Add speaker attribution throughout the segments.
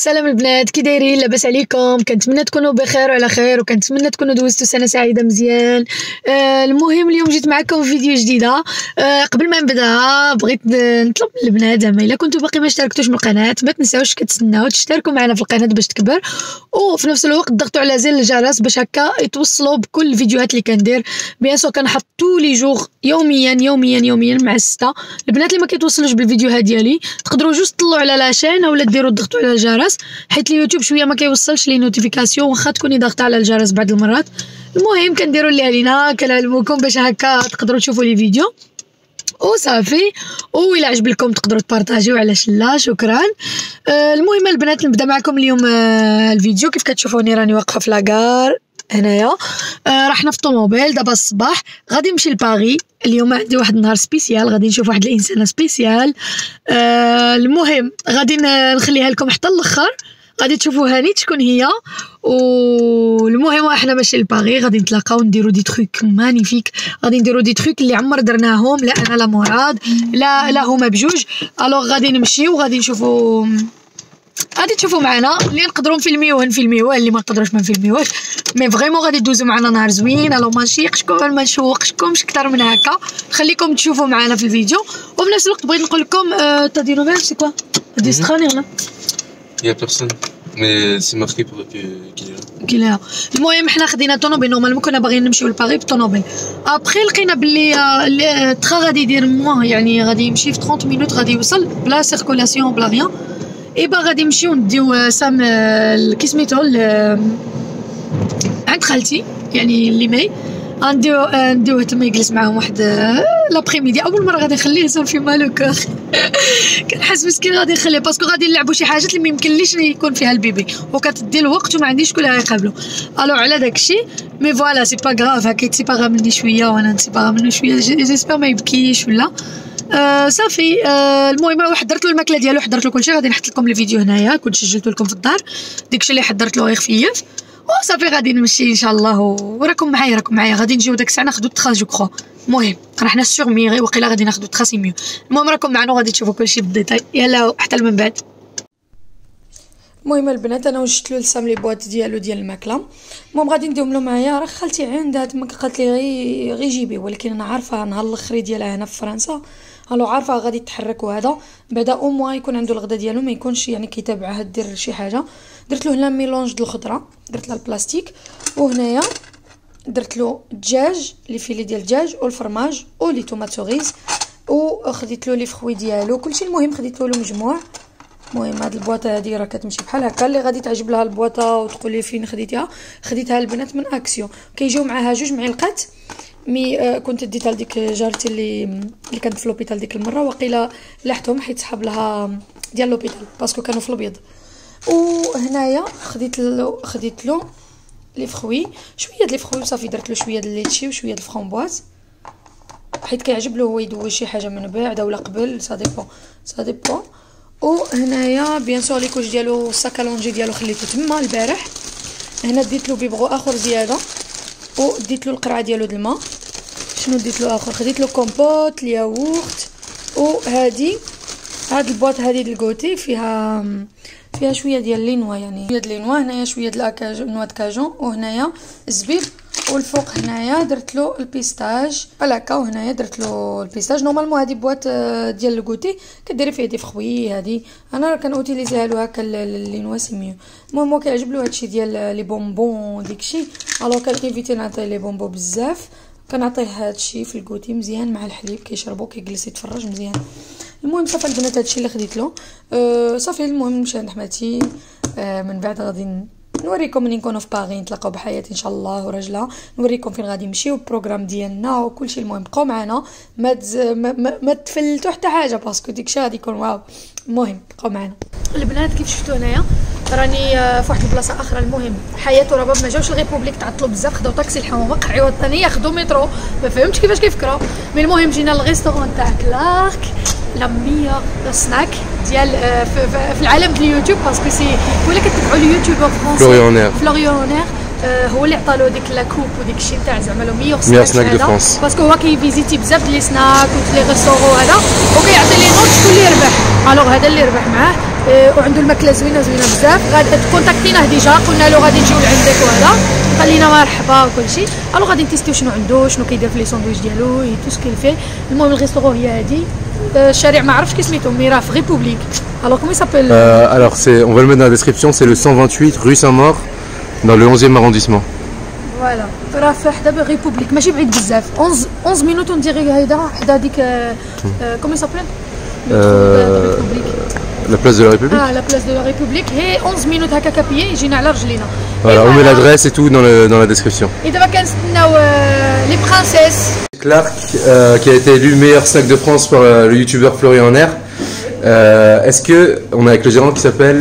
Speaker 1: سلام البنات، كي دايرين؟ لاباس عليكم؟ كنتمنى تكونوا بخير وعلى خير، وكنتمنى تكونوا دوزتوا سنه سعيده مزيان. المهم اليوم جيت معكم فيديو جديده. قبل ما نبدا بغيت نطلب من البنات زعما الا كنتوا باقي ما اشتركتوش من القناه ما تنساوش كتسناو تشتركوا معنا في القناه باش تكبر، وفي نفس الوقت ضغطوا على زر الجرس باش هكا يتوصلوا بكل الفيديوهات اللي كندير. بيان سور كنحط طول لي جوغ يوميا مع 6. البنات اللي ما كيتوصلوش بالفيديوهات ديالي تقدروا جوست تطلعوا على لاشين اولا ديروا ضغطوا على الجرس، حيت اليوتيوب شويه ما كيوصلش لي نوتيفيكاسيون واخا تكوني ضاغطه على الجرس بعض المرات. المهم كنديروا اللي علينا، كنعلموكم باش هكا تقدروا تشوفوا لي فيديو وصافي. وإلا عجبكم تقدروا تبارطاجيو، علاش لا. شكرا. المهم البنات نبدا معكم اليوم الفيديو. كيف كتشوفوني راني واقفه في لاكار هنايا. رحنا في الطوموبيل دابا الصباح، غادي نمشي لباري. اليوم عندي واحد النهار سبيسيال، غادي نشوف واحد الانسانه سبيسيال. المهم غادي نخليها لكم حتى الاخر، غادي تشوفوها نيت شكون هي. والمهم احنا ماشي لباري، غادي نتلاقاو نديرو دي تروك مانيفيك، غادي نديرو دي تروك اللي عمر درناهم، لا انا لا مراد لا هما بجوج. الوغ غادي نمشيو وغادي نشوفو، غادي تشوفوا معنا اللي نقدروا نفيلميوه اللي ما نقدروش ما نفيلميوهش. مي فريمون غادي دوزوا معنا نهار زوين. الو ما نشيقشكم ما نشوقشكمش اكثر من هكا، خليكم تشوفوا معنا في الفيديو. وفي نفس الوقت بغيت نقول لكم تادي نوفيل سي كوا دي ستراني ولا
Speaker 2: Il y a personne, mais c'est marqué pour qu'il est là.
Speaker 1: المهم حنا خدينا طونوبيل، نورمالمون كنا باغيين نمشيو لباري بالطونوبيل. ابخي لقينا بلي ترا غادي يدير يعني غادي يمشي في 30 مينوت، غادي يوصل بلا سيركولاسيون بلا ريان. ايبا غادي نمشيو نديو سام كيسميتو عند خالتي يعني اللي مي نديوه تما يجلس معاهم واحد لابريميدي. اول مره غادي نخليه صافي مالو كوغ كنحس مسكين غادي نخليه باسكو غادي نلعبوا شي حاجات اللي ما يمكنليش يكون فيها البيبي وكتدي الوقت وما عنديش شكون يقابلو. الو على داكشي مي فوالا سي با غراف، هكا يتسيباغا مني شويه وانا نتسيباغا منو شويه، جيسبر ما يبكيش ولا صافي. المهم حضرت له الماكله ديالو، حضرت له كلشي، غادي نحط لكم الفيديو هنايا، كنت سجلته لكم في الدار داكشي اللي حضرت له غير خفيف. وصافي غادي نمشي ان شاء الله، وراكم معايا غادي نجيو داك الساعه ناخذوا 3 جو كرو. المهم رحنا سيغمي غير وقيلا غادي ناخذوا 3 سي ميو. المهم راكم معنا وغادي تشوفوا كلشي بالديتاي. يلا حتى من بعد. المهم البنات انا وجدت له لسام لي بواط ديالو ديال الماكله. المهم غادي نديهم له معايا، راه خالتي عندها تما قالت لي غير جيبي، ولكن انا عارفه نهار الاخري ديالها هنا في فرنسا، الو عارفه غادي تحرك وهذا بعدا او موا يكون عنده الغدا ديالو، ما يكونش يعني كيتابعها دير شي حاجه. درت له هنا ميلونج د الخضره، درت لها البلاستيك، وهنايا درت له الدجاج لي فيلي ديال الدجاج والفرماج ولي طوماط سوريز، وخديت له لي فخوي ديالو كلشي. المهم خديت له مجموع. المهم هاد البواطه هادي راه كتمشي بحال هكا، اللي غادي تعجب لها البواطه وتقول لي فين خديتها البنات من اكسيون، كيجيو معاها 2 معلقات. مي كنت ديتها لديك جارتي اللي كانت في لوبيتال ديك المره، وقيلا لاحتهم حيت صحاب لها ديال لوبيتال باسكو كانوا في الابيض. وهنايا خديت له لي فخوي، شويه د لي فخوي وصافي. درت له شويه د الليتشي وشويه د الفرامبواز حيت كيعجب له هو يدوز شي حاجه من بعد ولا قبل، سا ديبون. وهنايا بيان سور لي كوش ديالو الساكالونجي ديالو خليته تما البارح. هنا ديت له بيبغو اخر زياده، وديت له القرعه ديالو د الماء. شنو ديت له اخر؟ خديت له كومبوت الياغورت. وهاد البواط هادي د الكوتي فيها شويه ديال لينوا، يعني شويه د لينوا، هنايا شويه د نوا د كاجون، وهنايا الزبيب. والفوق هنايا درت له البيستاج بحال هكا، وهنايا درت له البيستاج. نورمالمون هادي بواط ديال الكوتي كديري فيه دي فخوي، هادي انا راه كنوتيليزيها له هكا لينوا سي ميو. المهم هو كيعجب له هادشي ديال لي بونبون ديكشي، الوغ كنيفيتي نعطيه لي بونبون بزاف، كنعطيه هادشي في الكوتي مزيان مع الحليب كيشربو كيجلس يتفرج مزيان. المهم صافي البنات هادشي اللي خديت له. صافي المهم نمشي عند حماتي. من بعد غادي نوريكم منين نكونوا في باغي، نتلاقاو بحياتي ان شاء الله وراجلها، نوريكم فين غادي نمشيو البروغرام ديالنا وكلشي. المهم بقاو معنا، ما تفلتوا حتى حاجه باسكو ديكشي غادي يكون واو. المهم بقاو معنا البنات. كيف شفتوا هنايا راني في واحد البلاصه اخرى. المهم حياه ورباب ما جاوش الريبوبليك، تعطلوا بزاف، خداو طاكسي لحقهم وقعوا وطنيه، خدوا مترو، ما فهمتش كيفاش كيفكروا. مي المهم جينا للريستورون تاع كلارك لاميه سناك ديال في العالم ديال اليوتيوب، باسكو سي ولا كتبعوا اليوتيوبر فرونسي فلوريونير هو اللي عطالو ديك لاكوب وديك الشيء تاع زعما لو ميور سناك دو فرانس، باسكو هو كيفيزيتي بزاف ديال لي سناك و لي ريستورون هذا، وكيعطي لي نوت شكون اللي يربح. الوغ هذا اللي ربح معاه وعنده الماكله زوينه بزاف. غادي كونتاكتيناه ديجا، قلنا له غادي نجيو لعندك وهذا، قال لنا مرحبا وكلشي. الو غادي نتيستيو شنو عنده، شنو كيدير في لي ساندويتش ديالو، تو سكيل في. المهم الريستورون هي هادي، الشارع ما عرفتش كي سميتو، مي راه في ريبوبليك. Alors comment il s'appelle?
Speaker 2: Alors on va le mettre dans la description, c'est le 128 rue Saint-Maur dans le 11e arrondissement.
Speaker 1: فوالا راه في حدا بالريبوبليك، ماشي بعيد بزاف، 11 مينوت ونديري هيدا حدا ديك كومي سابيل
Speaker 2: La place de la République.
Speaker 1: La place de la République. هي 11 مينوت هكا كابيي يجينا على رجلينا.
Speaker 2: Voilà, on met l'adresse et tout dans la description.
Speaker 1: Et دابا كنستناو les princesses.
Speaker 2: Clark qui a été élu meilleur snack de France par le youtubeur Florian Air. Est-ce que on est avec le gérant qui s'appelle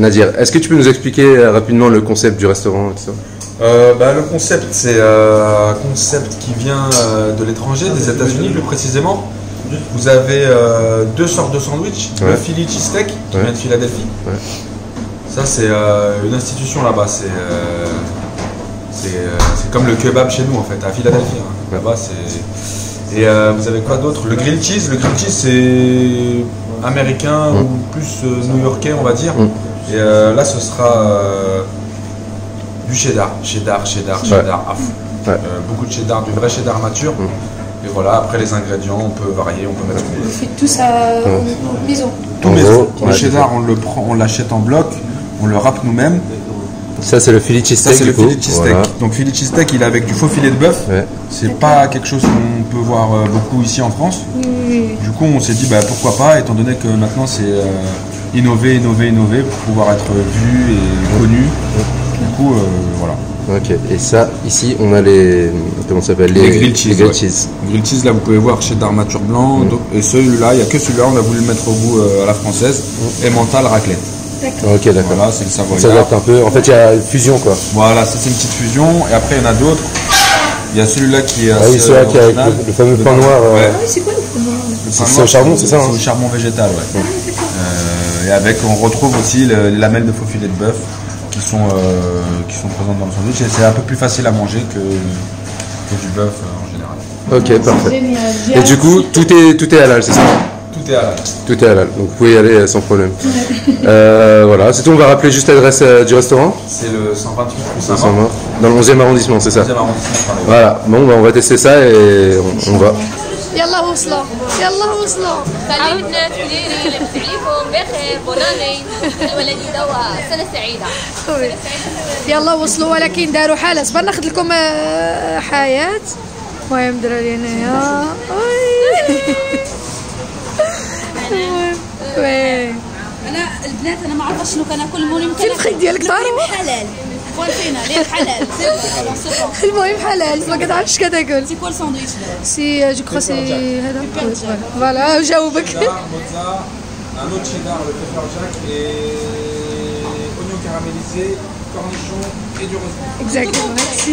Speaker 2: Nadir. Est-ce que tu peux nous expliquer rapidement le concept du restaurant et tout ça?
Speaker 3: Le concept, c'est un concept qui vient de l'étranger, des États-Unis plus précisément. Vous avez deux sortes de sandwichs, le Philly cheesesteak qui vient de Philadelphie. Ça c'est une institution là-bas, c'est comme le kebab chez nous en fait, à Philadelphie. Hein. Là-bas c'est... Et vous avez quoi d'autre? Le grilled cheese c'est américain ou plus new-yorkais on va dire. Et là ce sera du cheddar à fond. Beaucoup de cheddar, du vrai cheddar mature. Et voilà, après les ingrédients, on peut varier, on peut mettre.
Speaker 1: On fait tout ça maison.
Speaker 3: Tout maison. Le cheddar, on le prend, on l'achète en bloc, on le râpe nous-mêmes.
Speaker 2: Ça c'est le Philly cheesesteak.
Speaker 3: Ça c'est le Philly cheesesteak. Voilà. Donc Philly cheesesteak, il est avec du faux filet de bœuf. C'est pas quelque chose qu'on peut voir beaucoup ici en France. Du coup, on s'est dit pourquoi pas, étant donné que maintenant c'est innover pour pouvoir être vu et connu. Du coup, voilà.
Speaker 2: Ok, et ça, ici, on a les... Comment ça s'appelle?
Speaker 3: Les grilled cheese. Grilled cheese, là, vous pouvez voir cheddar mature blanc. Et celui-là, il n'y a que celui-là, on a voulu le mettre au goût à la française. Et mental raclette.
Speaker 2: Ok, d'accord.
Speaker 3: Voilà, c'est le savoyard.
Speaker 2: Ça adapte un peu. En fait, il y a une fusion, quoi.
Speaker 3: Voilà, ça c'est une petite fusion. Et après, il y en a d'autres. Il y a celui-là qui est...
Speaker 2: Ah oui, celui-là qui est avec le fameux pain noir.
Speaker 1: C'est quoi le pain noir?
Speaker 2: C'est au charbon, c'est ça?
Speaker 3: C'est au charbon végétal, ouais. Et avec, on retrouve aussi les lamelles de faux filet de bœuf qui sont présentes dans le sandwich. Et c'est un peu plus facile à manger que du bœuf en général.
Speaker 2: Ok, parfait. Génial. Et du coup, tout est halal, c'est ça?
Speaker 3: Tout est halal.
Speaker 2: Tout est halal, donc vous pouvez y aller sans problème. Voilà, c'est tout, on va rappeler juste l'adresse du restaurant.
Speaker 3: C'est le 128 rue Saint-Maur.
Speaker 2: Dans le 11e arrondissement, c'est ça?
Speaker 3: 11e arrondissement,
Speaker 2: voilà, bon, on va tester ça et on va.
Speaker 1: يلا وصلوا
Speaker 4: سلام الناس كليري لاباس عليكم بخير بوناني ولدي دوا سنه سعيده.
Speaker 1: يلا وصلوا ولكن داروا حاله. صبر ناخذ لكم حياه. المهم دراري هنايا
Speaker 4: انا البنات انا ما عرفتش شنو كناكل. المهم
Speaker 1: كيف الخيط ديالك طارو
Speaker 4: حلال فين ليه حلال.
Speaker 1: المهم حلال ما كتعرفش كتاكل.
Speaker 4: سي كوا الساندويتش
Speaker 1: سي جو كرو سي هذا فوالا جاوبك.
Speaker 3: Un autre cheddar, le pepper jack et oignons caramélisés, cornichons et du roast beef.
Speaker 1: Exactement, merci.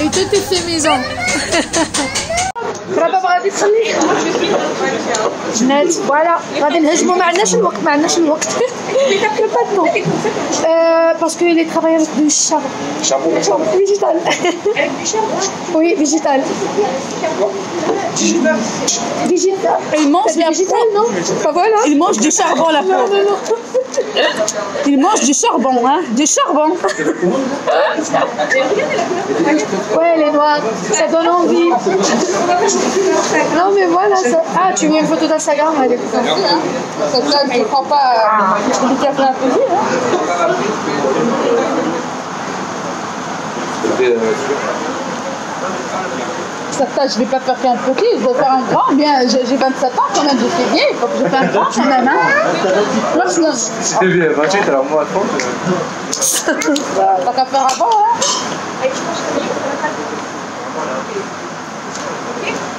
Speaker 1: Et tout est fait maison. راه بابا غادي تصلي بنات. فوالا غادي نهجموا، ما عندناش الوقت باسكو لي ترافاي افيك دو charbon végétal. Oui, végétal.
Speaker 4: Il mange bien
Speaker 1: végétal, non? Voilà.
Speaker 4: Il mange du charbon la pauvre. Il mange du charbon, hein, du charbon.
Speaker 1: Ouais, les noix, ça donne envie. Non mais voilà ça. Ah, tu mets une photo d'Instagram avec ça. Comme ça, tu ne prends pas le café un peu dur, hein.
Speaker 4: Ça, je vais pas faire qu'un petit, je vais faire un grand. Bien, j'ai 27 ans quand même, je fais bien, il faut que je fasse un grand quand même, hein.
Speaker 2: C'est bien, 28, alors moi 30.
Speaker 4: Pas qu'à faire avant, hein.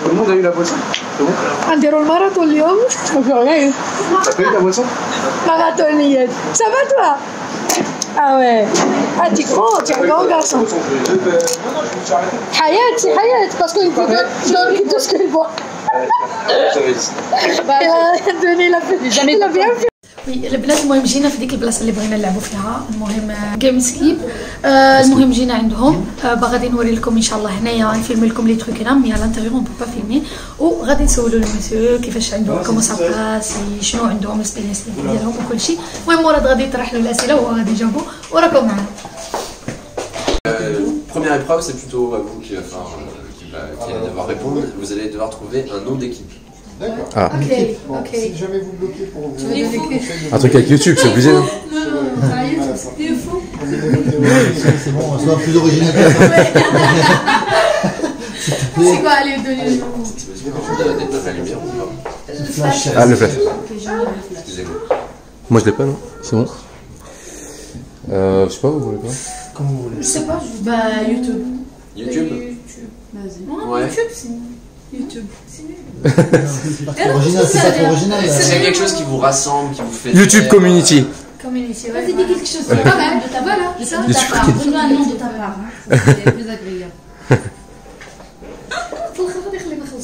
Speaker 2: Tout le monde a eu la boisson? C'est bon?
Speaker 1: نديرو الماراثون اليوم.
Speaker 2: T'as pas eu ta boisson?
Speaker 1: Marathonienne. Ça va toi? Ah ouais. Ah t'es grand, t'es un grand garçon. Hayat, parce qu'il faut donner tout ce qu'il boit. Donner la bien fait. البنات المهم جينا في ديك البلاصه اللي بغينا نلعبوا فيها المهم جيم سكيب المهم جينا عندهم غادي نوري لكم ان شاء الله هنايا نفيلم لكم لي تروك هنا مي على الانتيريور اون بو با فيلمي وغادي نسولوا المسيو كيفاش عندهم كومون سا باس شنو عندهم الستيليستيك ديالهم وكل شيء المهم مراد غادي يطرح له الاسئله وهو غادي يجاوبوا وراكم معنا.
Speaker 5: Première épreuve, c'est plutôt à vous qui allez devoir répondre. Vous allez devoir trouver un nom d'équipe.
Speaker 6: D'accord.
Speaker 2: Ah.
Speaker 1: Ok.
Speaker 6: Si jamais vous bloquez pour vous.
Speaker 2: Un truc avec YouTube, c'est obligé, non?
Speaker 1: C'est fou.
Speaker 6: C'est bon, on soit plus original que ça.
Speaker 1: C'est quoi les deux
Speaker 5: Est-ce que vous avez d'éteindre la lumière ou pas?
Speaker 2: Ah, le flash.
Speaker 5: Excusez-moi.
Speaker 2: Moi, je l'ai pas, non? C'est bon. Je sais pas, vous voulez pas?
Speaker 6: Comme vous voulez.
Speaker 1: Je sais pas, YouTube.
Speaker 5: YouTube? Ouais.
Speaker 1: YouTube, c'est YouTube.
Speaker 6: C'est pas trop original, c'est pas trop original.
Speaker 5: Est-ce qu'il y a quelque chose qui vous rassemble, qui vous fait...
Speaker 2: YouTube Community.
Speaker 1: Community, ouais.
Speaker 7: Vas-y, dis quelque chose de pas mal de ta part. De ta part. Donne-nous un nom de ta part. C'est plus agréable.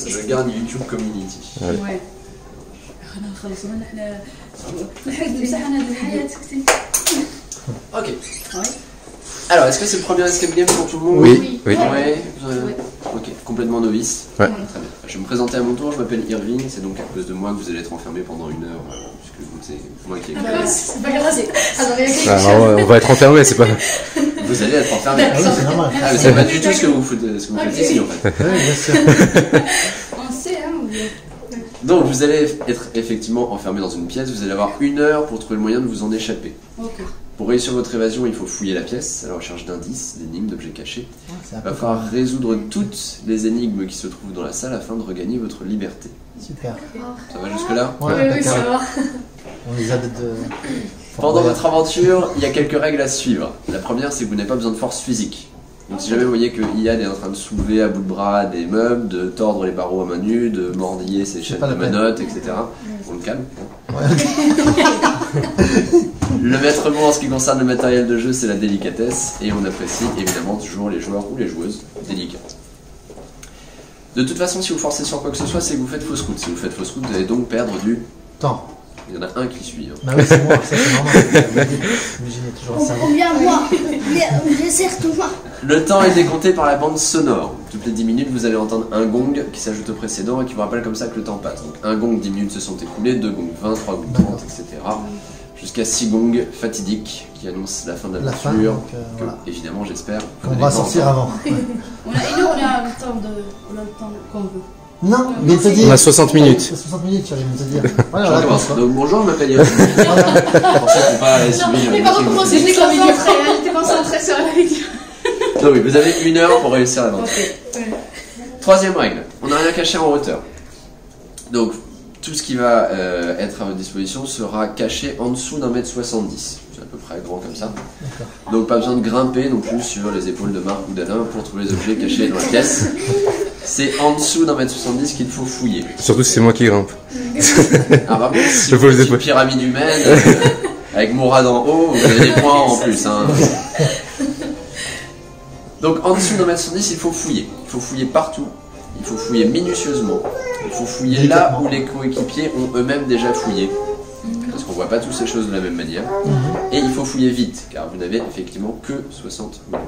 Speaker 5: Je garde YouTube Community.
Speaker 7: Ouais. خلاص نحن نحب مساحنا الحياة كثير.
Speaker 5: Ok. Alors, est-ce que c'est le premier escape game pour tout le monde?
Speaker 2: Oui. Oui.
Speaker 5: Ouais. Ok, complètement novice.
Speaker 2: Ouais.
Speaker 5: Très bien. Je vais me présenter à mon tour, je m'appelle Irving, c'est donc à cause de moi que vous allez être enfermé pendant 1 heure, puisque c'est moi qui ai créé.
Speaker 1: C'est pas grave, c'est...
Speaker 2: Alors, ouais, on va être enfermé, c'est pas.
Speaker 5: Vous allez être enfermé.
Speaker 6: Ah oui, c'est normal.
Speaker 5: Ah, mais c'est pas du tout ce que vous faites ici en fait.
Speaker 6: Oui, bien sûr.
Speaker 7: On sait, hein.
Speaker 5: Donc vous allez être effectivement enfermé dans une pièce, vous allez avoir 1 heure pour trouver le moyen de vous en échapper.
Speaker 7: Ok.
Speaker 5: Pour réussir votre évasion, il faut fouiller la pièce à la recherche d'indices, d'énigmes, d'objets cachés.
Speaker 6: C'est un
Speaker 5: Il
Speaker 6: peu
Speaker 5: va falloir résoudre toutes les énigmes qui se trouvent dans la salle afin de regagner votre liberté.
Speaker 6: super.
Speaker 5: Ça va jusque-là?
Speaker 6: Ouais,
Speaker 1: ça
Speaker 6: d'accord.
Speaker 1: va.
Speaker 6: On les a de.
Speaker 5: Pendant votre aventure, il y a quelques règles à suivre. La première, c'est que vous n'avez pas besoin de force physique. Donc si jamais vous voyez que Ian est en train de soulever à bout de bras des meubles, de tordre les barreaux à main nue, de mordiller ses chaînes de manottes, etc., on le calme. Le maître mot en ce qui concerne le matériel de jeu, c'est la délicatesse, et on apprécie évidemment toujours les joueurs ou les joueuses délicates. De toute façon, si vous forcez sur quoi que ce soit, c'est que vous faites fausse route. Si vous faites fausse route, vous allez donc perdre du
Speaker 6: Temps.
Speaker 5: Il y en a un qui suit. Hein.
Speaker 6: Bah oui, c'est moi, ça c'est normal. Imaginez toujours ça.
Speaker 7: Combien moi? Certes moi.
Speaker 5: Le temps est décompté par la bande sonore. Toutes les 10 minutes, vous allez entendre un gong qui s'ajoute au précédent et qui vous rappelle comme ça que le temps passe. Donc un gong, 10 minutes se sont écoulées, 2 gongs, 20, 3 gongs, 30, etc. Jusqu'à 6 gongs fatidiques qui annoncent la fin de
Speaker 6: La
Speaker 5: l'aventure.
Speaker 6: fin, donc,
Speaker 5: Que,
Speaker 6: voilà.
Speaker 5: évidemment, j'espère. que
Speaker 6: On
Speaker 5: vous
Speaker 6: va
Speaker 5: n'allez pas
Speaker 6: sortir
Speaker 5: entendre.
Speaker 6: avant.
Speaker 7: On a le temps qu'on veut.
Speaker 6: Non, mais te dire.
Speaker 2: On a 60 minutes.
Speaker 6: 60 minutes, j'allais te dire. Voilà,
Speaker 5: Je
Speaker 6: on
Speaker 5: recommence.
Speaker 6: quoi.
Speaker 5: Donc bonjour, je m'appelle Yann. Je pensais qu'on va suivre
Speaker 1: Mais par contre, comment c'est j'étais concentrée sur la vidéo.
Speaker 5: Donc oui, vous avez 1 heure pour réussir l'aventure. Troisième règle, on n'a rien caché en hauteur. Donc tout ce qui va être à votre disposition sera caché en dessous d'1m70. C'est à peu près grand comme ça. Donc pas besoin de grimper non plus sur les épaules de Marc ou d'Alain pour trouver les objets cachés dans la pièce. C'est en dessous d'1m70 qu'il faut fouiller.
Speaker 2: Surtout si c'est moi qui grimpe.
Speaker 5: Ah bah bon, si
Speaker 2: Je
Speaker 5: vous
Speaker 2: pose
Speaker 5: faites
Speaker 2: des
Speaker 5: une
Speaker 2: points.
Speaker 5: pyramide humaine, avec Mourad en haut, vous avez des points en plus. Hein. Donc en dessous d'1m70, il faut fouiller. Il faut fouiller partout. Il faut fouiller minutieusement. Il faut fouiller là où les coéquipiers ont eux-mêmes déjà fouillé. Parce qu'on ne voit pas toutes ces choses de la même manière. Et il faut fouiller vite, car vous n'avez effectivement que 60 minutes.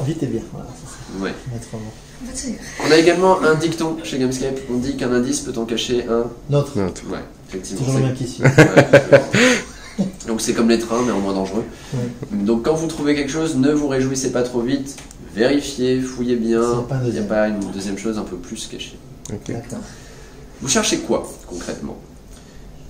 Speaker 6: Vite et bien. Voilà, c'est ça.
Speaker 5: Ouais.
Speaker 6: Mettre en-
Speaker 5: On a également un dicton chez Gamescape. On dit qu'un indice peut en cacher un.
Speaker 6: Notre.
Speaker 2: Non,
Speaker 5: Ouais, effectivement.
Speaker 6: Toujours le
Speaker 5: c'est-
Speaker 6: même qu'ici.
Speaker 5: Ouais. Donc c'est comme les trains, mais en moins dangereux.
Speaker 6: Ouais.
Speaker 5: Donc quand vous trouvez quelque chose, ne vous réjouissez pas trop vite. Vérifiez, fouillez bien.
Speaker 6: S'il y a pas un
Speaker 5: Il n'y a
Speaker 6: deuxième.
Speaker 5: pas une deuxième chose un peu plus cachée.
Speaker 2: Ok.
Speaker 6: D'accord.
Speaker 5: Vous cherchez quoi concrètement?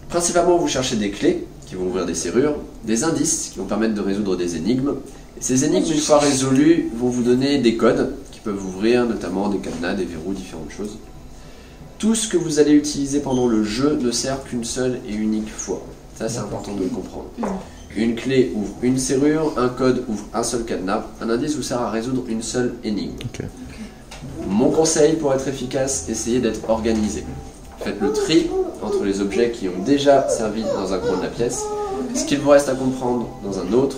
Speaker 5: Principalement, vous cherchez des clés qui vont ouvrir des serrures, des indices qui vont permettre de résoudre des énigmes. Et ces énigmes, une fois résolues, vont vous donner des codes qui peuvent ouvrir notamment des cadenas, des verrous, différentes choses. Tout ce que vous allez utiliser pendant le jeu ne sert qu'une seule et unique fois. Ça, c'est important de le comprendre. Une clé ouvre une serrure, un code ouvre un seul cadenas, un indice vous sert à résoudre une seule énigme.
Speaker 2: Ok.
Speaker 5: Mon conseil pour être efficace, essayez d'être organisé. Faites le tri entre les objets qui ont déjà servi dans un coin de la pièce, ce qu'il vous reste à comprendre dans un autre.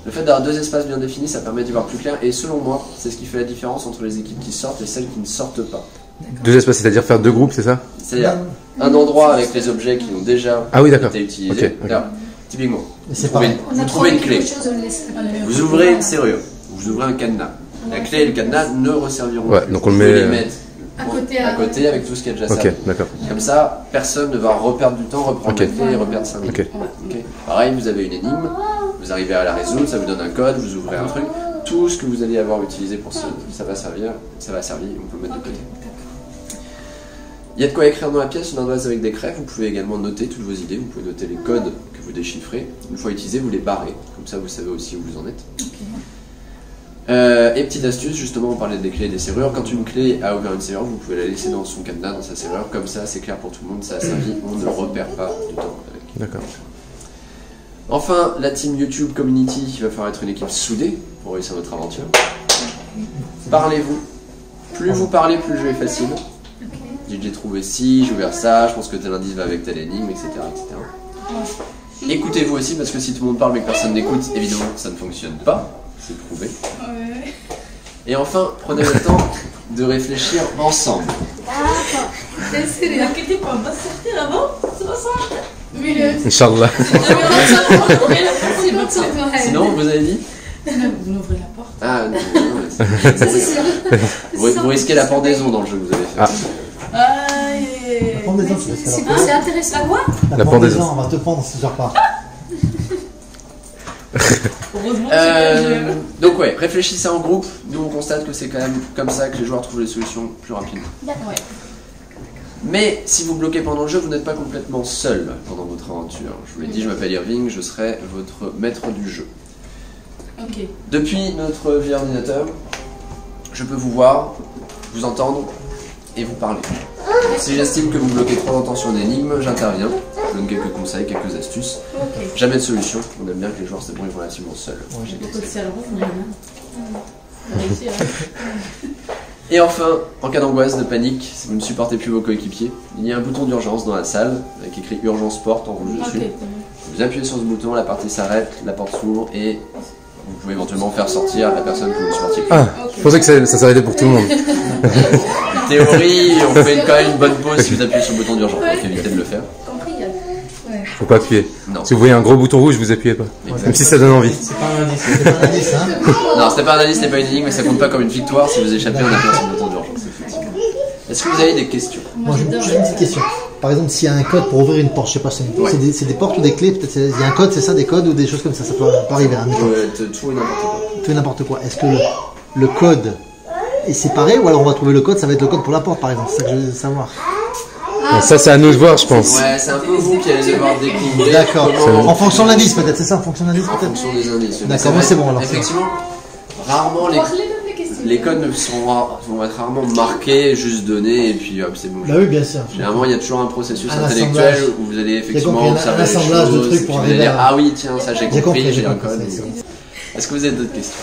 Speaker 5: Le fait d'avoir 2 espaces bien définis, ça permet d'y voir plus clair, et selon moi, c'est ce qui fait la différence entre les équipes qui sortent et celles qui ne sortent pas.
Speaker 2: 2 espaces, c'est-à-dire faire 2 groupes, c'est ça?
Speaker 5: C'est-à-dire un endroit avec les objets qui ont déjà
Speaker 2: Ah oui, d'accord.
Speaker 5: été utilisés.
Speaker 2: Ok, ok.
Speaker 5: Alors, Typiquement,
Speaker 6: c'est
Speaker 5: vous trouvez une clé, vous ouvrez une serrure, vous ouvrez un cadenas. La clé et le cadenas ne resserviront plus.
Speaker 2: Donc on
Speaker 5: vous
Speaker 2: le met
Speaker 5: les mettre à côté avec tout ce qui est déjà servi.
Speaker 2: D'accord.
Speaker 5: Comme ça, personne ne va reperdre du temps, reprendre la clé et reperdre 5 minutes. Pareil, vous avez une énigme, vous arrivez à la résoudre, ça vous donne un code, vous ouvrez un truc. Tout ce que vous allez avoir utilisé pour ça va servir, on peut le mettre de côté. Il y a de quoi écrire dans la pièce, une ardoise avec des craies. Vous pouvez également noter toutes vos idées, vous pouvez noter les codes que vous déchiffrez. Une fois utilisés, vous les barrez, comme ça vous savez aussi où vous en êtes. Et petite astuce, justement, on parlait des clés et des serrures. Quand une clé a ouvert une serrure, vous pouvez la laisser dans son cadenas, dans sa serrure. Comme ça, c'est clair pour tout le monde, ça a servi, on ne repère pas du temps avec.
Speaker 2: D'accord.
Speaker 5: Enfin, la team YouTube Community, il va falloir être une équipe soudée pour réussir votre aventure. Parlez-vous. Plus vous parlez, plus le jeu est facile. J'ai trouvé ci, j'ai ouvert ça, je pense que tel indice va avec telle énigme, etc. Écoutez-vous aussi, parce que si tout le monde parle mais que personne n'écoute, évidemment, ça ne fonctionne pas. C'est prouvé. Et enfin, prenez le temps de réfléchir ensemble.
Speaker 2: Inch'Allah.
Speaker 5: Sinon, vous avez dit
Speaker 7: Vous ouvrez la porte.
Speaker 5: Ah, non, vous risquez la pendaison dans le jeu que vous avez fait.
Speaker 6: La pendaison,
Speaker 7: C'est intéressant. La quoi?
Speaker 6: La pendaison, on va te prendre si tu sors pas.
Speaker 5: Donc ouais, réfléchissez en groupe. Nous on constate que c'est quand même comme ça que les joueurs trouvent les solutions plus rapidement. Mais si vous bloquez pendant le jeu, vous n'êtes pas complètement seul pendant votre aventure. Je vous l'ai dit, je m'appelle Irving, je serai votre maître du jeu. Depuis notre vieil ordinateur, je peux vous voir, vous entendre et vous parler. Si j'estime que vous bloquez trop longtemps sur une énigme, j'interviens. Je donne quelques conseils, quelques astuces. Jamais de solution. On aime bien que les joueurs se débrouillent relativement seuls. Et enfin, en cas d'angoisse, de panique, si vous ne supportez plus vos coéquipiers, il y a un bouton d'urgence dans la salle avec écrit Urgence Porte en rouge dessus. Vous appuyez sur ce bouton, la partie s'arrête, la porte s'ouvre et vous pouvez éventuellement faire sortir la personne que vous ne supportiez plus.
Speaker 2: Je pensais que ça s'arrêtait pour tout le monde.
Speaker 5: En théorie, on fait quand même une bonne pause si vous appuyez sur le bouton d'urgence, donc évitez de le faire.
Speaker 2: Faut pas appuyer.
Speaker 5: Non.
Speaker 2: Si vous voyez un gros bouton rouge, vous appuyez pas. Même si ça donne envie.
Speaker 6: C'est pas un indice, c'est pas un indice, hein.
Speaker 5: Non, c'était pas un indice, c'était pas une énigme, mais ça compte pas comme une victoire si vous échappez en appuyant sur le bouton d'urgence, effectivement. Est-ce que vous avez des questions?
Speaker 6: Moi j'ai une petite question. Par exemple, s'il y a un code pour ouvrir une porte, je sais pas, c'est des portes ou des clés, peut-être il y a un code, c'est ça, des codes ou des choses comme ça peut arriver. Hein,
Speaker 5: tout et n'importe quoi.
Speaker 6: Tout et n'importe quoi. Est-ce que le code est séparé ou alors on va trouver le code, ça va être le code pour la porte par exemple, c'est ça que je veux savoir.
Speaker 2: Ça c'est à nous de voir, je pense.
Speaker 5: Ouais, c'est un peu vous qui allez devoir découvrir.
Speaker 6: D'accord. En fonction de l'indice peut-être, c'est ça, en fonction de l'indice peut-être.
Speaker 5: En fonction des indices.
Speaker 6: D'accord, c'est bon alors.
Speaker 5: Effectivement, rarement les codes vont être rarement marqués, juste donnés et puis hop, c'est bon.
Speaker 6: Bah oui, bien sûr.
Speaker 5: Généralement, il y a toujours un processus intellectuel où vous allez effectivement observer les
Speaker 6: assemblage de
Speaker 5: choses,
Speaker 6: trucs pour
Speaker 5: vous allez
Speaker 6: arriver
Speaker 5: dire ah oui tiens ça j'ai compris, j'ai un code.
Speaker 6: C'est
Speaker 5: Est-ce que vous avez d'autres questions?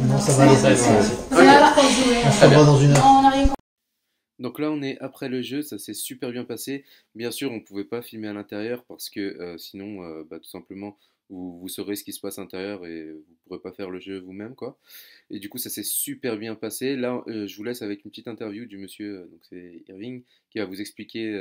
Speaker 6: Non, ça va aller.
Speaker 7: On
Speaker 6: se revoit dans une heure.
Speaker 7: On n'a rien.
Speaker 2: Donc là, on est après le jeu, ça s'est super bien passé. Bien sûr, on ne pouvait pas filmer à l'intérieur parce que sinon, tout simplement, vous saurez ce qui se passe à l'intérieur et vous ne pourrez pas faire le jeu vous-même, quoi. Et du coup, ça s'est super bien passé. Là, je vous laisse avec une petite interview du monsieur, donc c'est Irving, qui va vous expliquer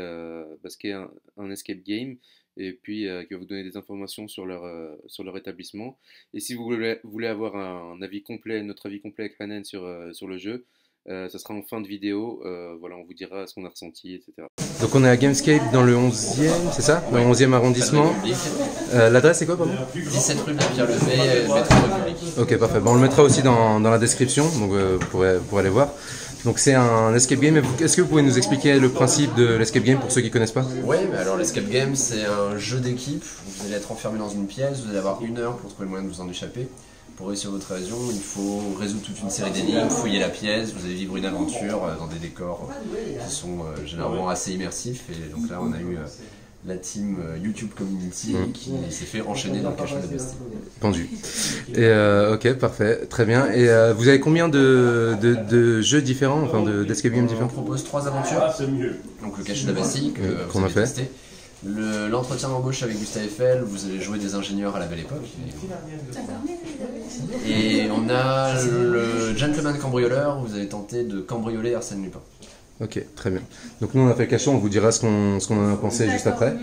Speaker 2: ce qu'est un escape game et puis qui va vous donner des informations sur leur établissement. Et si vous voulez avoir un avis complet, notre avis complet avec Hanan sur le jeu, ça sera en fin de vidéo, voilà, on vous dira ce qu'on a ressenti, etc. Donc on est à Gamescape dans le 11e, c'est ça? Dans le 11e arrondissement. L'adresse c'est quoi, pardon?
Speaker 5: 17 rue de la Pierre-Levée, métro République.
Speaker 2: Ok, parfait. Bon, on le mettra aussi dans la description, donc vous pourrez aller voir. Donc c'est un escape game. Est-ce que vous pouvez nous expliquer le principe de l'escape game pour ceux qui ne connaissent pas?
Speaker 5: Oui, mais alors l'escape game c'est un jeu d'équipe. Vous allez être enfermé dans une pièce, vous allez avoir 1 heure pour trouver le moyen de vous en échapper. Pour réussir votre évasion, il faut résoudre toute une série d'énigmes, fouiller la pièce, vous allez vivre une aventure dans des décors qui sont généralement assez immersifs. Et donc là on a eu la team YouTube Community qui s'est fait enchaîner dans le cachot de la Bastille.
Speaker 2: Pendu. Et ok, parfait, très bien. Et vous avez combien de jeux différents, enfin d'escape games différents?
Speaker 5: On propose 3 aventures. Donc le cachot de la Bastille qu'on a fait. Testé. L'entretien d'embauche avec Gustave Eiffel, vous allez jouer des ingénieurs à la belle époque. Et on a le gentleman cambrioleur, vous allez tenter de cambrioler Arsène Lupin.
Speaker 2: Ok, très bien. Donc nous on a fait le cachot, on vous dira ce qu'on en a pensé juste après.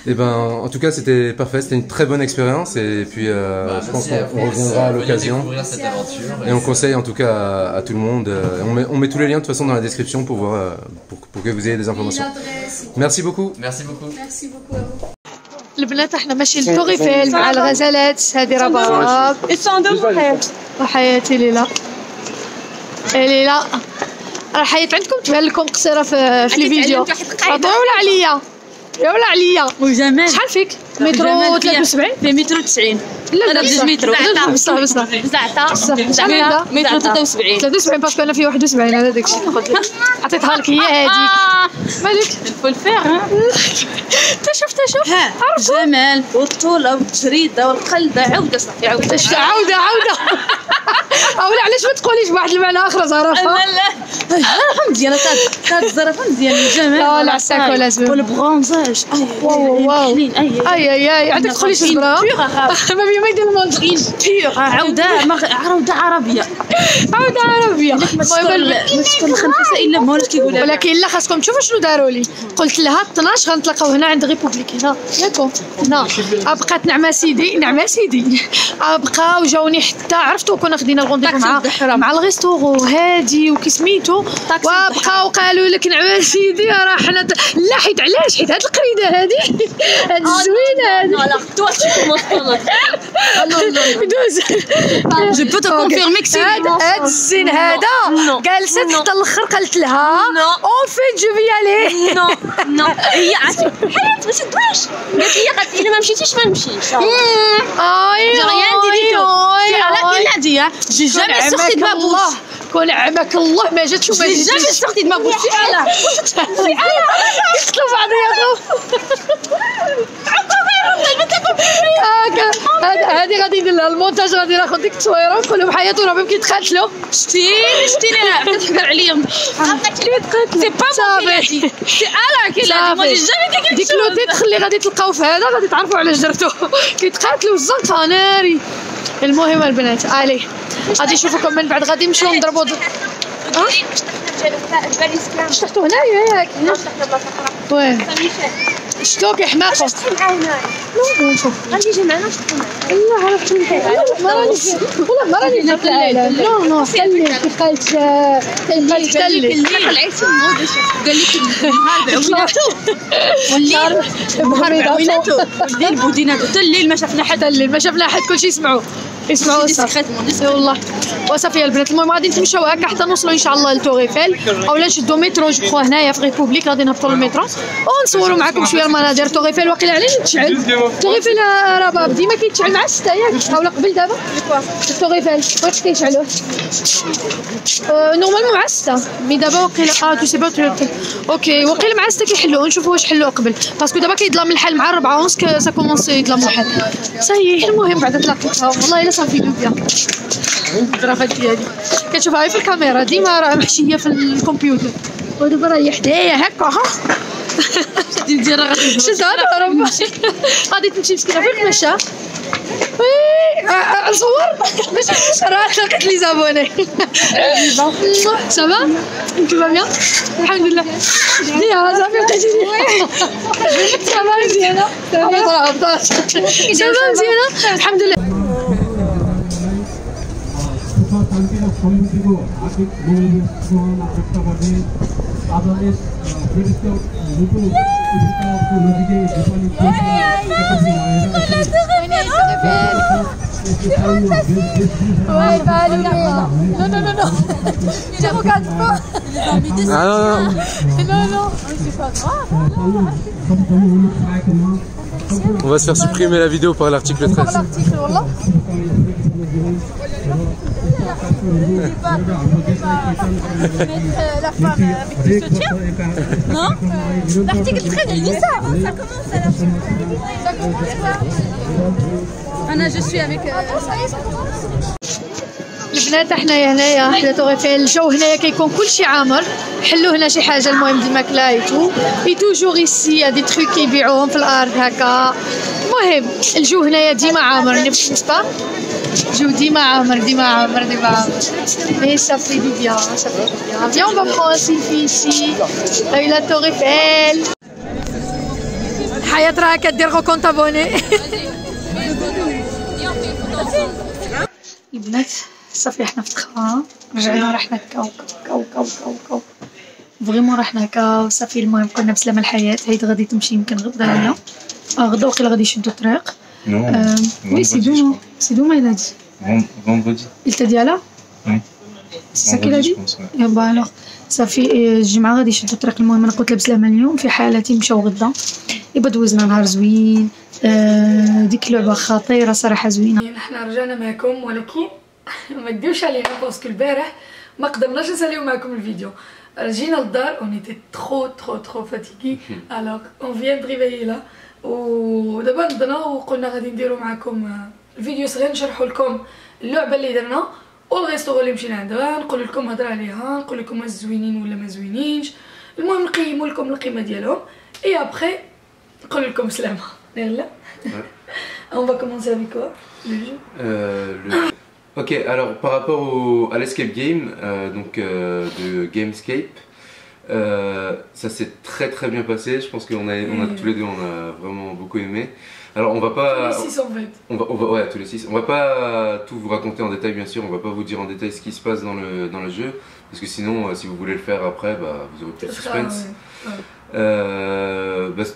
Speaker 2: Et ben en tout cas c'était parfait, c'était une très bonne expérience et puis je pense qu'on reviendra à l'occasion. Et on conseille en tout cas à tout le monde. On met tous les liens de toute façon dans la description pour voir pour que vous ayez des informations. Merci beaucoup.
Speaker 5: Merci beaucoup.
Speaker 7: Merci beaucoup à vous.
Speaker 1: البنات احنا ماشيين لتور ايفيل مع الغزالات. هذه رباب وحياتي ليلى. ليلى راه حيت عندكم تبان لكم قصيره في الفيديو. طولوا عليا ولا عليا.
Speaker 8: وجمال
Speaker 1: شحال فيك؟ مترو 73
Speaker 8: في مترو 90.
Speaker 1: لا
Speaker 8: انا بجوج مترو
Speaker 1: بصح
Speaker 8: زعتا مترو 73
Speaker 1: باسكو انا في 71 هذا داكشي عطيتها لك هي هذيك. مالك
Speaker 8: الفول فيغ
Speaker 1: شوف
Speaker 8: الجمال والطولة والتجريدة والقلدة عودة صافي عودة
Speaker 1: اولا علاش ما تقوليش بواحد المعنى اخر زرافه؟
Speaker 8: لا الزرافة مزيانة تاع الزرافة مزيانة الجمال
Speaker 1: لا عساك ولا زوين
Speaker 8: والبغونزاج
Speaker 1: واو اي عندك تقوليش صبرا ما بيا ما يدير المونتاج
Speaker 8: بيغ عودة عربية ما تكون الخنفسة الا مولاش كيقولها.
Speaker 1: ولكن لا خاصكم تشوفوا شنو داروا لي. قلت لها 12 غنتلاقاو هنا عند ريبوبليك هنا ياكم هنا. بقات نعمه سيدي بقاو جاوني حتى عرفتوا كنا خدينا الغونديفو مع الغيستورو هادي وكسميتو وبقاو قالوا لك نعمه سيدي راه حنا لا حيت علاش حيت هاد القريده هادي هاد الزوينه هادي
Speaker 8: لا تو
Speaker 1: دوز
Speaker 8: جو بو تو كونفيرمي كسي
Speaker 1: هاد الزين هذا جالسه حتى الاخر قالت لها اون فيت جو في الي
Speaker 8: نو هي عرفتي حيت باش تدويش قالت لي الا ما مشيتيش ما نمشيش. ولكن ناديه جي جامي سورتي دو ما بوش
Speaker 1: كون عمك الله ما جاتش وما جاتش
Speaker 8: جامي سورتي دو ما بوش
Speaker 1: يقتلوا بعضياتهم. هادي غادي ندير لها المونتاج غادي ناخذ ديك التصويره ونقول لهم حياتو راه يمكن يتقاتلوا.
Speaker 8: شتي انا كتحقر عليهم عطاتي لي تقاتل سي با صافي سي انا كي ما جامي
Speaker 1: ديك لو تيتر اللي غادي تلقاو في هذا غادي تعرفوا علاش درتو كيتقاتلوا الزنقه ناري. المهم البنات غادي نشوفكم من بعد غادي نمشيو نضربوا شفتو هنايا ياك وين شتو كيحماقوا
Speaker 8: غادي يجي معنا
Speaker 1: لا عرفت والله ما راني ناكل نو قالت لي
Speaker 8: قال لك النهار بعويناتو والليل بوديناتو حتى الليل ما شفنا حد
Speaker 1: كلشي يسمعوا صافي والله وصافي البنات. المهم غادي نتمشاو هكا حتى نوصلوا ان شاء الله لتور ايفيل اولا نشدو مترو جو كخوا هنايا في ريبوبليك غادي نهبطوا للمترو ونصوروا معكم شويه المناظر. تور ايفيل واقيلا عليه تشعل تور ايفيل رباب ديما كيتشعل مع 6 ياك اولا قبل دابا تور ايفيل واش كيشعلوه نورمالمون مع 6 مي دابا واقيلا تو سي با اوكي واقيلا مع 6 كيحلوه. نشوفوا واش حلوه قبل باسكو دابا كيظلم الحال مع 4 ونص سا كومونسي يظلم الحال صحيح. المهم بعدا تلاقيتها والله الا صافي بيان الدرافات ديالي كتشوفها في الكاميرا ديما راه محشيه في الكمبيوتر ودابا راه هي حدايا هكا شدي ندير غادي شدها راه غادي تمشي مسكينه فين تمشى نصور راه لقيت لي زابوني صافا انت بيان الحمد لله ديها صافي لقيتيني صافا مزيانه صافا مزيانه الحمد لله. Ouais, il va allumer. Non. Je regarde pas. Non. C'est pas grave.
Speaker 2: On va se faire supprimer la vidéo par l'article 13.
Speaker 1: Par l'article, wallah.
Speaker 7: La femme avec le soutien. Non. L'article 13 il dit ça. Ça commence à la
Speaker 1: أنا جو سوي افيك البنات. حنايا هنايا حدا تور ايفيل. الجو هنايا كيكون كلشي عامر. حلو هنا شي حاجه المهم ديال الماكله اي توجور ايسي دي تروك كيبيعوهم في الارض هكا
Speaker 8: المهم الجو هنايا ديما عامر نسبة الجو ديما عامر ديما عامر ديما عامر مي صافي دي بيان صافي بيان فيان اون با برون سيلفي ايسي هاي لا تور ايفيل.
Speaker 1: حياة راها كدير غوكونت ابوني. البنات صافي حنا في التخا رجعنا رحنا كاو كاو كاو كاو كاو فريمون رحنا كاو صافي. المهم كنا بسلامة الحياة. هيد غادي تمشي يمكن غدا ولا غدا وقيلا غادي يشدو الطريق. وي سي دوما سي دوما il a dit
Speaker 9: vendredi.
Speaker 1: Il t'a dit alors?
Speaker 9: Oui.
Speaker 1: C'est ça qu'il a dit? Et bah alors صافي الجمعة غادي يشدو الطريق. المهم انا قلت له بسلامة اليوم في حالتي مشاو غدا يبقى دوزنا نهار زوين. ديك اللعبة خطيرة صراحة زوينة. حنا رجعنا معكم ولكن ما تديوش علينا باسكو البارح ما قدرناش نساليو معكم الفيديو. جينا للدار اون ايتي ترو فاتيكي الوغ اون فيان بريفيي لا ودابا نضنا وقلنا غادي نديرو معكم الفيديو صغير نشرحوا لكم اللعبه اللي درنا والغيستو اللي مشينا عندها نقول لكم هضره عليها نقول لكم واش زوينين ولا ما زوينينش. المهم نقيموا لكم القيمه ديالهم اي ابري نقول لكم سلامه يلا. On va commencer avec quoi? Le jeu
Speaker 2: Ok, alors par rapport à l'escape game, de Gamescape, ça s'est très bien passé. Je pense qu'on a tous les deux, on a vraiment beaucoup aimé. Alors on va pas...
Speaker 1: Tous les 6 en fait.
Speaker 2: Ouais, tous les 6. On va pas tout vous raconter en détail bien sûr, on va pas vous dire en détail ce qui se passe dans le jeu, parce que sinon si vous voulez le faire après, vous aurez plus de suspense.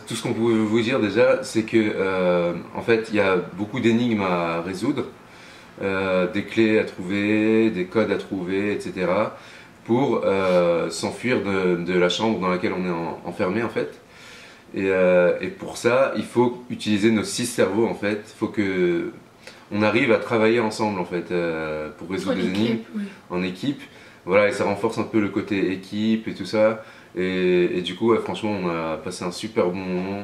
Speaker 2: Tout ce qu'on peut vous dire déjà, c'est que en fait il y a beaucoup d'énigmes à résoudre, des clés à trouver, des codes à trouver, etc. pour s'enfuir de la chambre dans laquelle on est enfermé en fait. Et pour ça, il faut utiliser nos 6 cerveaux en fait. Il faut que on arrive à travailler ensemble en fait pour résoudre des énigmes en équipe. Voilà, et ça renforce un peu le côté équipe et tout ça. Et du coup, franchement, on a passé un super bon moment.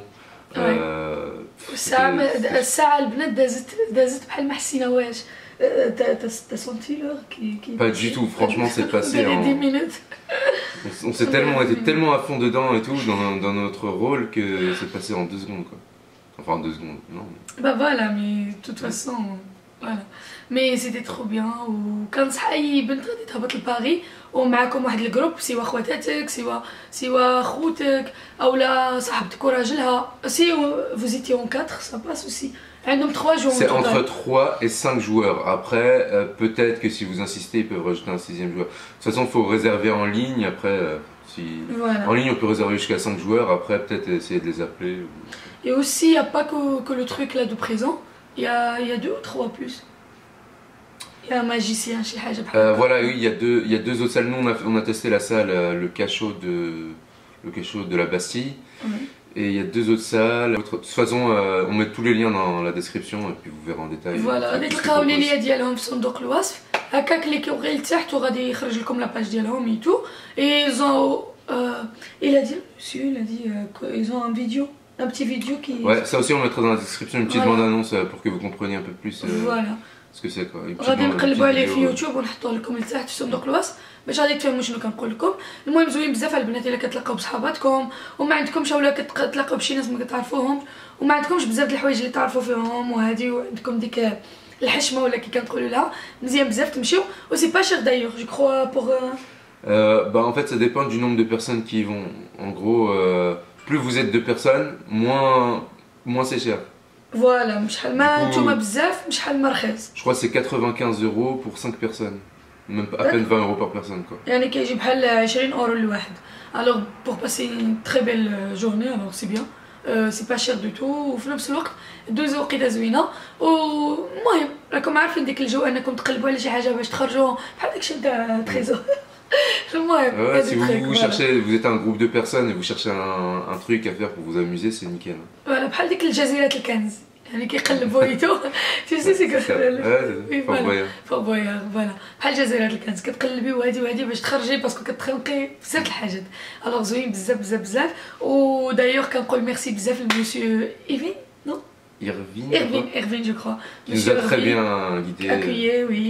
Speaker 1: الساعة البنات دازت بحال ما حسينا واش. T'as senti l'heure qui
Speaker 2: Pas du tout, franchement c'est passé en
Speaker 1: 10 minutes.
Speaker 2: On s'est été tellement à fond dedans et tout dans notre rôle que c'est passé en 2 secondes quoi. Enfin 2 secondes, non.
Speaker 1: Bah voilà, mais de toute façon voilà. Mais c'était trop bien وكنصح اي بنت غادي تهبط لباري ومعكم واحد الجروب سواء خواتاتك سواء خوتك اولا صاحبتك وراجلها سي vous étiez en 4 ça passe aussi.
Speaker 2: C'est entre 3 et 5 joueurs. Après, peut-être que si vous insistez, ils peuvent rajouter un 6e joueur. De toute façon, il faut réserver en ligne. Après, voilà. En ligne, on peut réserver jusqu'à 5 joueurs. Après, peut-être essayer de les appeler.
Speaker 1: Et aussi, il n'y a pas que le truc là de présent. Il y a 2 ou 3 plus. Il y a un magicien chez Hajab.
Speaker 2: Voilà, oui, il y a 2 autres salles. Nous, on a testé la salle, le cachot de la Bastille. Et il y a 2 autres salles. De toute façon, on met tous les liens dans la description et puis vous verrez en détail.
Speaker 1: Voilà, غادي تلقاو لي ليا ديالهم في صندوق الوصف. هكا كليكيو غير لتحت وغادي يخرج لكم لاباج ديالهم اي تو. Et ils ont il a dit qu'ils ont un vidéo, un petit vidéo qui.
Speaker 2: Ouais, ça aussi on mettra dans la description une petite bande-annonce pour que vous compreniez un peu plus ce que c'est quoi.
Speaker 1: غادي نقلبوا عليه في يوتيوب ونحطوه لكم لتحت في صندوق الوصف باش غادي تفهموا شنو كنقول لكم. المهم زوين بزاف البنات الا كتلاقاو بصحاباتكم وما عندكمش اولا كتلاقاو بشي ناس ما كتعرفوهم وما عندكمش بزاف د الحوايج اللي تعرفوا فيهم وهادي وعندكم ديك الحشمه ولا كي كنقولوا لها مزيان بزاف تمشيو و سي با شير دايوغ جو كخوا بوغ.
Speaker 2: En fait ça dépend du nombre de personnes qui y vont. En gros plus vous êtes 2 personnes moins c'est cher.
Speaker 1: Voilà, شحال ما نتوما بزاف شحال ما رخيص.
Speaker 2: Je crois que c'est 95 € pour 5 personnes. Même à peine 20 € par personne quoi.
Speaker 1: يعني كيجي بحال 20 € للواحد. Alors pour passer une très belle journée alors c'est bien. C'est pas cher du tout وفي نفس الوقت دوزو وقيته زوينه. والمهم راكم عارفين ديك الجو انكم تقلبوا على شي حاجه باش تخرجوا بحال داكشي نتاع تريزور.
Speaker 2: Si vous cherchez, vous êtes un groupe de personnes et vous cherchez un truc à faire pour vous amuser, c'est nickel.
Speaker 1: Voilà, بحال ديك الجزيرة الكنز يعني كيقلبوا ايتو tu sais c'est que Fort Boyard voilà بحال جزيرة الكنز كتقلبي وهادي باش تخرجي باسكو كتخلقي بزاف الحاجات. الوغ زوين بزاف ودايوغ كنقول ميرسي بزاف لمسيو ايفين نو Irvine, je crois.
Speaker 2: Il nous a très bien guidé.
Speaker 1: Accueilli, oui.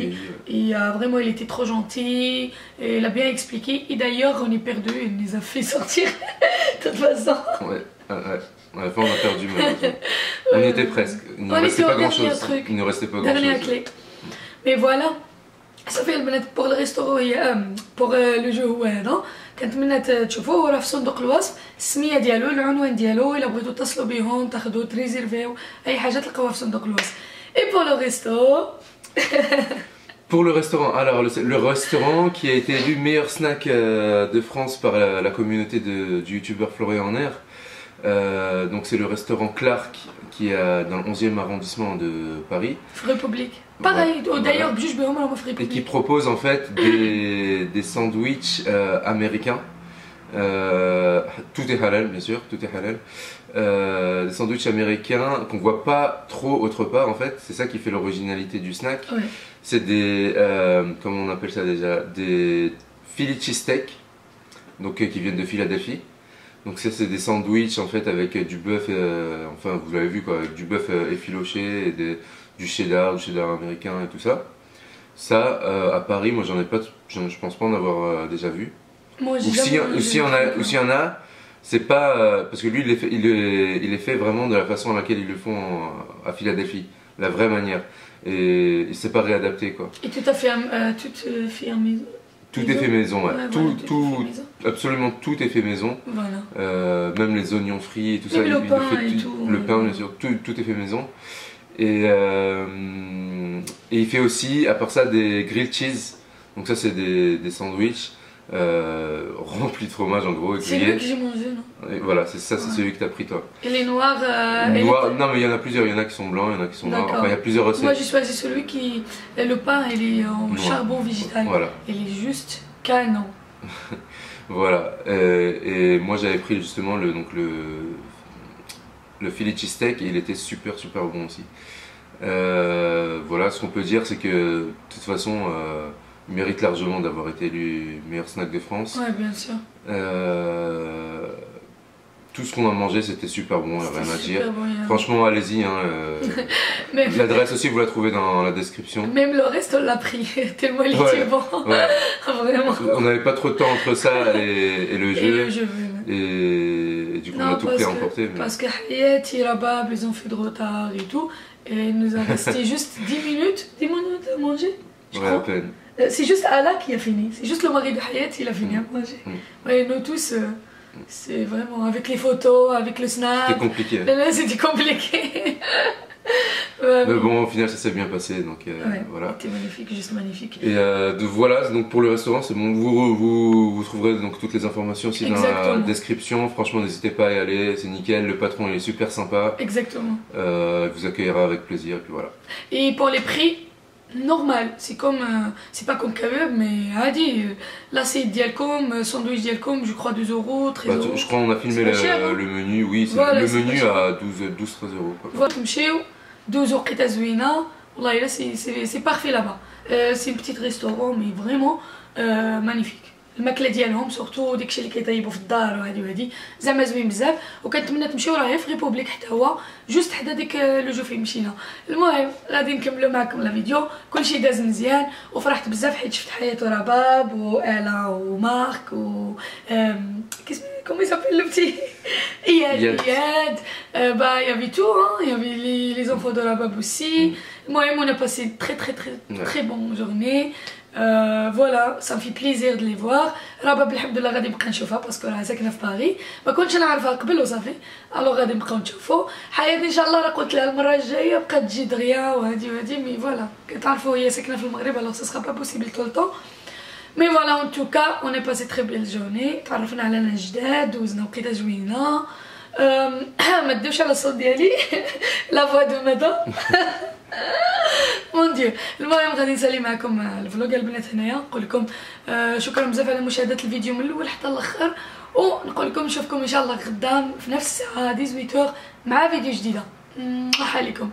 Speaker 1: Il était trop gentil. Et il a bien expliqué. Et d'ailleurs, on est perdu. Il nous a fait sortir. De toute façon.
Speaker 2: Ouais. À la fin, on a perdu, malheureusement. On y était presque. Il ne restait pas grand-chose. Il ne restait pas grand-chose.
Speaker 1: Mais voilà, ça fait البنات pour le restaurant pour le jeu هو هذا. كنتمنى تشوفوه راه في صندوق الوصف السميه ديالو العنوان ديالو الا بغيتو تتصلوا بهم تاخذوا تريزيرفيو اي حاجه تلقاوها في صندوق الوصف. Et pour le resto.
Speaker 2: Pour le restaurant, alors le restaurant qui a été élu meilleur snack de France par la communauté du youtubeur Florian Aner. Donc c'est le restaurant Clark qui est dans le 11e arrondissement de Paris.
Speaker 1: République. Pareil, d'ailleurs,
Speaker 2: et qui propose en fait des sandwichs américains. Tout est halal, bien sûr, tout est halal. Des sandwichs américains qu'on voit pas trop autre part en fait. C'est ça qui fait l'originalité du snack.
Speaker 1: Ouais.
Speaker 2: C'est des, comment on appelle ça déjà, des Philly cheesesteak, donc qui viennent de Philadelphie. Donc ça c'est des sandwichs en fait avec du bœuf, enfin vous l'avez vu quoi, avec du bœuf effiloché et du cheddar américain et tout ça. Ça à Paris, moi j'en ai pas, je pense pas en avoir déjà vu.
Speaker 1: Moi
Speaker 2: j'ai ou s'il y en a, c'est pas parce que lui il les fait vraiment de la façon à laquelle ils le font à Philadelphie, la vraie manière. Et il s'est pas réadapté quoi.
Speaker 1: Et tout a fait à maison.
Speaker 2: Tout est fait maison, ouais. Absolument tout est fait maison.
Speaker 1: Voilà.
Speaker 2: Même les oignons frits et tout ça.
Speaker 1: Le pain et tout.
Speaker 2: Le pain, bien sûr, tout est fait maison. Et il fait aussi, à part ça, des grilled cheese. Donc ça, c'est des sandwichs remplis de fromage en gros.
Speaker 1: C'est lui que j'ai mangé, non?
Speaker 2: Et voilà, c'est ça, c'est celui que t'as pris toi.
Speaker 1: Et les noirs,
Speaker 2: non mais il y en a plusieurs, il y en a qui sont blancs, il y en a qui sont noirs. Enfin, il y a plusieurs recettes.
Speaker 1: Moi j'ai choisi celui qui, le pain il est en charbon végétal.
Speaker 2: Voilà.
Speaker 1: Il est juste canon.
Speaker 2: Voilà. Et moi j'avais pris justement le Philly cheesesteak et il était super bon aussi. Voilà, ce qu'on peut dire c'est que de toute façon il mérite largement d'avoir été élu meilleur snack de France.
Speaker 1: Ouais, bien sûr.
Speaker 2: Tout ce qu'on a mangé c'était super bon, il n'y a rien à dire.
Speaker 1: Bon,
Speaker 2: Franchement, allez-y. Hein, l'adresse aussi, vous la trouvez dans la description.
Speaker 1: Même le reste, on l'a pris, tellement il était bon.
Speaker 2: Ouais.
Speaker 1: Vraiment.
Speaker 2: On n'avait pas trop de temps entre ça et le jeu. Et du coup, on a tout pris à emporter. Mais...
Speaker 1: Parce que Hayat et Rabab, ils ont fait de retard et tout. Et il nous a resté juste 10 minutes à manger.
Speaker 2: Ouais, à peine.
Speaker 1: C'est juste Allah qui a fini. C'est juste le mari de Hayat, il a fini à manger. Ouais, nous tous, c'est vraiment avec les photos, avec le snap.
Speaker 2: C'était compliqué.
Speaker 1: Là, c'était compliqué.
Speaker 2: Mais bon, au final, ça s'est bien passé. Donc voilà.
Speaker 1: C'était magnifique, juste magnifique.
Speaker 2: Et voilà, donc pour le restaurant, c'est bon. Vous trouverez donc toutes les informations aussi dans la description. Franchement, n'hésitez pas à y aller. C'est nickel. Le patron, il est super sympa.
Speaker 1: Exactement.
Speaker 2: Il vous accueillera avec plaisir. Et puis voilà.
Speaker 1: Et pour les prix, normal, c'est comme c'est pas comme kebab mais Adi, là c'est dialcom, sandwich dialcom, je crois 2 euros, 13 euros.
Speaker 2: Je crois qu'on a filmé le menu, oui, voilà, le menu à 12-13 euros.
Speaker 1: Voilà, مشيو 12 وقيته زوينه والله là c'est parfait là-bas. C'est un petit restaurant mais vraiment magnifique. الماكله ديالهم سورتو داكشي اللي كيطيبوا في الدار وهادي زعما زوين بزاف وكنتمنى تمشيو راه في ريبوبليك حتى هو جوست حدا ديك لو جو فين مشينا. المهم غادي نكملوا معكم لا فيديو كلشي داز مزيان وفرحت بزاف حيت شفت حياة ورباب والا ومارك و comment il s'appelle le petit Iyad. Bah il y avait tout hein, il y avait les enfants de Rabab aussi. Moi-même on a passé très bonne journée. Voilà, ça me fait plaisir de les voir. رباب الحمد لله غادي نبقى نشوفها باسكو راه ساكنه في باريس ما كنتش نعرفها قبل وصافي الوغ غادي نبقاو نشوفو حياتي ان شاء الله راه قلت لها المره الجايه بقات تجي دغيا وهادي مي فوالا كتعرفوا هي ساكنه في المغرب الوغ سا سرا با بوسيبل طول طون مي فوالا ان توكا اون اي باسي تري بيل جورني تعرفنا على ناس جداد دوزنا وقيته زوينه ما تدوش على الصوت ديالي لا فوا دو مدام مون ديو. المهم غادي نسالي معكم الفلوق البنات هنايا نقول لكم شكرا بزاف على مشاهده الفيديو من الاول حتى الاخر ونقول لكم نشوفكم ان شاء الله غدا في نفس الساعه 18 مع فيديو جديده. حالكم